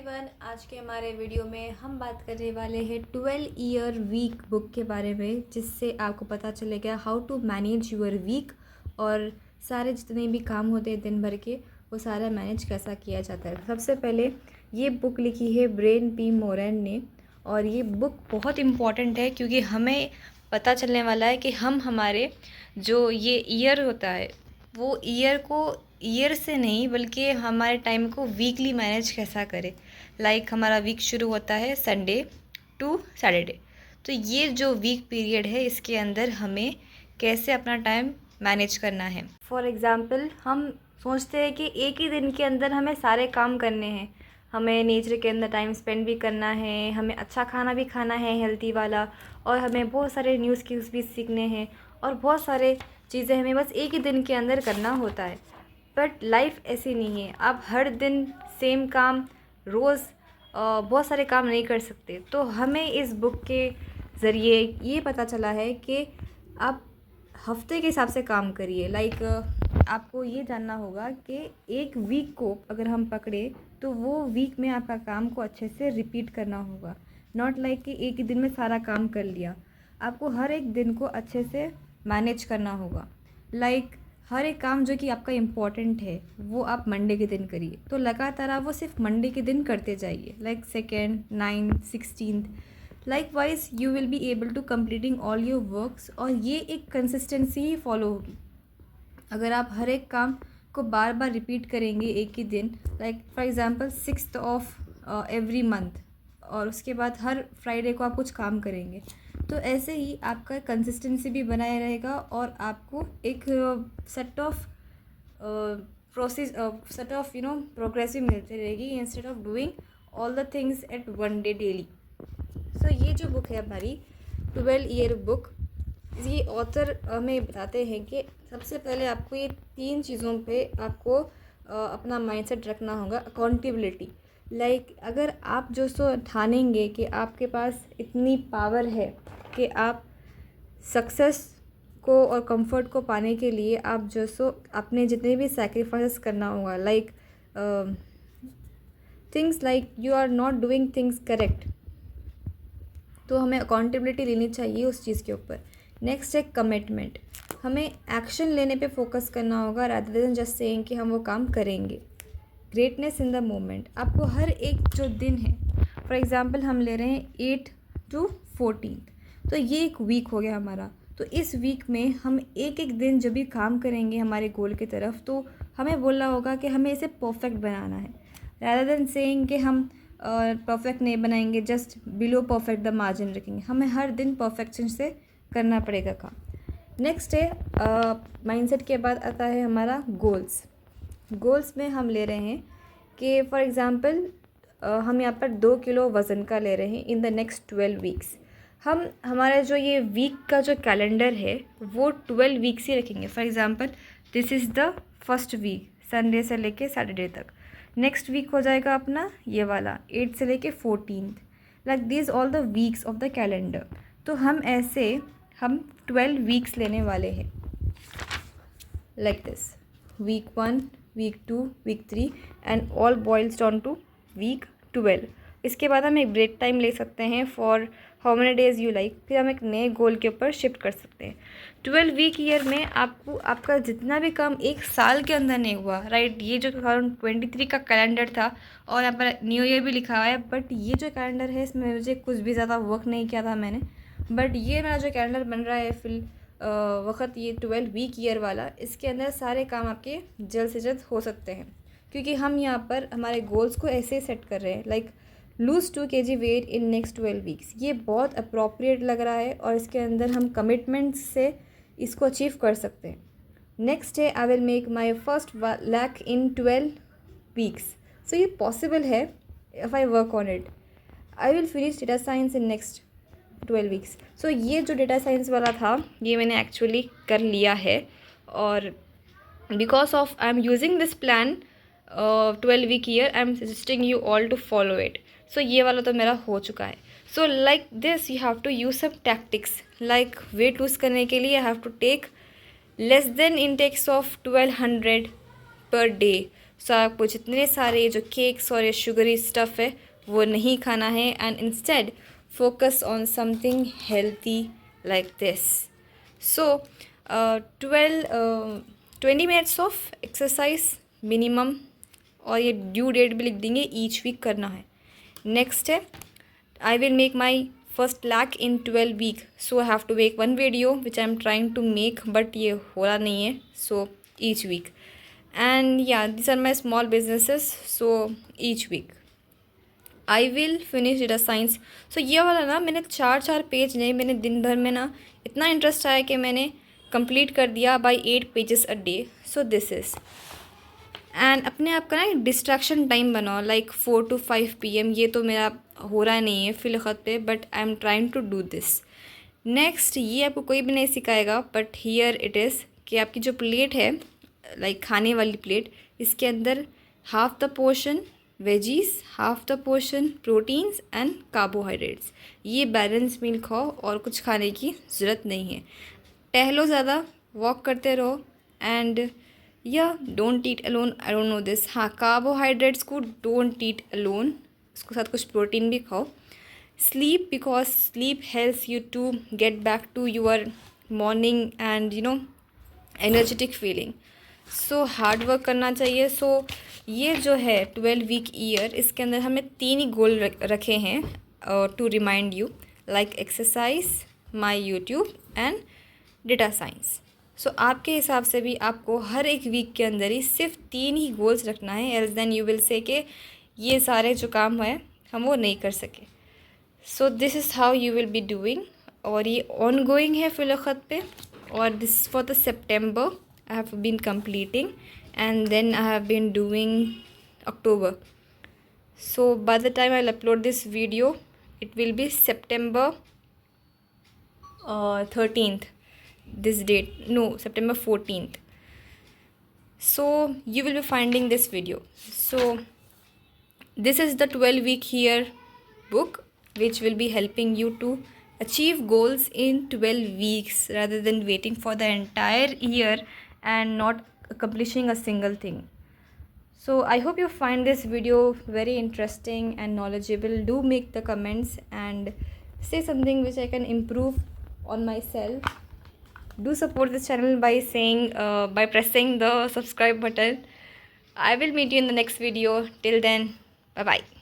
Everyone, आज के हमारे वीडियो में हम बात करने वाले हैं 12 ईयर वीक बुक के बारे में, जिससे आपको पता चलेगा how to manage your week और सारे जितने भी काम होते हैं दिन भर के वो सारा मैनेज कैसा किया जाता है। सबसे पहले ये बुक लिखी है ब्रेन पी मोरन ने, और ये बुक बहुत इम्पॉर्टेंट है क्योंकि हमें पता चलने वाला है कि हम हमारे जो ये ईयर होता है वो ईयर को ईयर से नहीं बल्कि हमारे टाइम को वीकली मैनेज कैसा करें। लाइक हमारा वीक शुरू होता है संडे टू सैटरडे, तो ये जो वीक पीरियड है इसके अंदर हमें कैसे अपना टाइम मैनेज करना है। फॉर एग्ज़ाम्पल हम सोचते हैं कि एक ही दिन के अंदर हमें सारे काम करने हैं, हमें नेचर के अंदर टाइम स्पेंड भी करना है, हमें अच्छा खाना भी खाना है हेल्दी वाला, और हमें बहुत सारे न्यू स्किल्स भी सीखने हैं और बहुत सारे चीज़ें हमें बस एक ही दिन के अंदर करना होता है। बट लाइफ ऐसी नहीं है, आप हर दिन सेम काम रोज़ बहुत सारे काम नहीं कर सकते। तो हमें इस बुक के ज़रिए ये पता चला है कि आप हफ्ते के हिसाब से काम करिए। लाइक आपको ये जानना होगा कि एक वीक को अगर हम पकड़े तो वो वीक में आपका काम को अच्छे से रिपीट करना होगा। नॉट लाइक कि एक ही दिन में सारा काम कर लिया, आपको हर एक दिन को अच्छे से मैनेज करना होगा। लाइक हर एक काम जो कि आपका इम्पॉर्टेंट है वो आप मंडे के दिन करिए, तो लगातार आप वो सिर्फ मंडे के दिन करते जाइए। Like 2nd, 9th, 16th, likewise you will be able to completing all your works, और ये एक कंसिस्टेंसी ही फॉलो होगी। अगर आप हर एक काम को बार बार रिपीट करेंगे एक ही दिन, like for example 6th of every month, और उसके बाद हर फ्राइडे को आप कुछ काम करेंगे, तो ऐसे ही आपका कंसिस्टेंसी भी बनाए रहेगा और आपको एक set of process set of progressive मिलती रहेगी instead of doing all the things at one day daily. So ये जो बुक है हमारी 12 ईयर बुक, ये ऑथर हमें बताते हैं कि सबसे पहले आपको ये 3 चीज़ों पे आपको अपना माइंडसेट रखना होगा। अकाउंटेबिलिटी, लाइक अगर आप जो सो ठानेंगे कि आपके पास इतनी पावर है कि आप सक्सेस को और कंफर्ट को पाने के लिए आप जो सो अपने जितने भी सैक्रिफाइस करना होगा, like things like you are not doing things correct, तो हमें अकाउंटेबिलिटी लेनी चाहिए उस चीज़ के ऊपर। नेक्स्ट है कमिटमेंट, हमें एक्शन लेने पे फोकस करना होगा रादर देन जस्ट सेइंग कि हम वो काम करेंगे। ग्रेटनेस इन द मोमेंट, आपको हर एक जो दिन है, फॉर एग्ज़ाम्पल हम ले रहे हैं 8 to 14, तो ये एक वीक हो गया हमारा। तो इस वीक में हम एक एक दिन जब भी काम करेंगे हमारे गोल की तरफ, तो हमें बोलना होगा कि हमें इसे परफेक्ट बनाना है, रादर देन सेइंग कि हम परफेक्ट नहीं बनाएंगे, just below perfect the margin रखेंगे। हमें हर दिन परफेक्शन से करना पड़ेगा काम। नेक्स्ट है माइंडसेट के बाद आता है हमारा गोल्स। गोल्स में हम ले रहे हैं कि फॉर एग्ज़ाम्पल हम यहाँ पर 2 किलो वज़न का ले रहे हैं इन द नेक्स्ट 12 वीक्स। हम हमारा जो ये वीक का जो कैलेंडर है वो 12 वीक्स ही रखेंगे। For example this is the first week, Sunday से लेके सैटरडे तक। नेक्स्ट वीक हो जाएगा अपना ये वाला 8 से लेके 14th, like this all the weeks of the calendar. तो हम ऐसे हम 12 वीक्स लेने वाले हैं, like this week 1, week 2, week 3 and all boils down to week 12। इसके बाद हम एक ब्रेक टाइम ले सकते हैं for how many days you like, फिर हम एक नए गोल के ऊपर शिफ्ट कर सकते हैं। 12 वीक ईयर में आपको आपका जितना भी काम एक साल के अंदर नहीं हुआ, राइट, ये जो 2023 का कैलेंडर था और यहाँ पर न्यू ईयर भी लिखा हुआ है, बट ये जो कैलेंडर है इसमें मुझे कुछ भी ज़्यादा वर्क नहीं किया था मैंने, बट ये मेरा जो कैलेंडर बन रहा है फिल वक्त ये 12 वीक ईयर वाला, इसके अंदर सारे काम आपके जल्द से जल्द हो सकते हैं क्योंकि हम यहाँ पर हमारे गोल्स को ऐसे सेट कर रहे हैं, like lose 2 kg weight in next 12 weeks. ये बहुत अप्रोप्रिएट लग रहा है और इसके अंदर हम कमिटमेंट से इसको अचीव कर सकते हैं। नेक्स्ट है I will make my first lakh in 12 weeks. So ये पॉसिबल है if I work on it. I will finish data science in next 12 weeks. So ये जो डेटा साइंस वाला था ये मैंने एक्चुअली कर लिया है, और because of I am using this plan 12 week year, I am suggesting you all to follow it. So ये वाला तो मेरा हो चुका है। So like this you have to use some tactics, like weight lose करने के लिए I have to take less than intakes of 1200 per day. सो आपको जितने सारे जो केक्स और ये शुगरी स्टफ़ है वो नहीं खाना है, and instead focus on something healthy like this. So 20 minutes of exercise minimum, और ये ड्यू डेट भी लिख देंगे, ईच वीक करना है. नेक्स्ट है, I will make my first lakh in 12 week. So I have to make one video which I am trying to make, but ये हो रहा नहीं है. So each week. And yeah, these are my small businesses. So each week. I will finish data science. So ये वाला ना मैंने 4 page नहीं, मैंने दिन भर में ना इतना इंटरेस्ट आया कि मैंने कंप्लीट कर दिया by 8 pages a day. So this is. And अपने आप का ना डिस्ट्रैक्शन टाइम बनाओ, लाइक 4 to 5 PM. ये तो मेरा हो रहा नहीं है फ़िलवक़्त पे, but I am trying to do this. Next, ये आपको कोई भी नहीं सिखाएगा, बट हियर इट इज़ कि आपकी जो प्लेट है, लाइक खाने वाली प्लेट, इसके अंदर half the portion veggies, half the portion proteins and carbohydrates. ये बैलेंस मील खाओ और कुछ खाने की ज़रूरत नहीं है. टहलो ज़्यादा, वॉक करते रहो, एंड या don't eat alone. I don't know this. हाँ, कार्बोहाइड्रेट्स को डोंट ईट अलोन, उसके साथ कुछ प्रोटीन भी खाओ. Sleep, because sleep helps you to get back to your morning and energetic feeling. So hard work करना चाहिए. सो ये जो है 12 वीक ईयर, इसके अंदर हमें 3 ही गोल रखे हैं to remind you, like exercise, my YouTube and data science. So आपके हिसाब से भी आपको हर एक वीक के अंदर ही सिर्फ 3 ही गोल्स रखना है, else then you will say कि ये सारे जो काम है हम वो नहीं कर सके. So this is how you will be doing. और ये ऑन गोइंग है फ़िलवक़्त पे, और this for the September I have been completing, and then I have been doing October. So by the time I upload this video it will be September 13th. This date, no, September 14th. So you will be finding this video. So this is the 12 week here book which will be helping you to achieve goals in 12 weeks rather than waiting for the entire year and not accomplishing a single thing. So I hope you find this video very interesting and knowledgeable. Do make the comments and say something which I can improve on myself. Do support this channel by pressing the subscribe button. I will meet you in the next video. Till then, bye bye.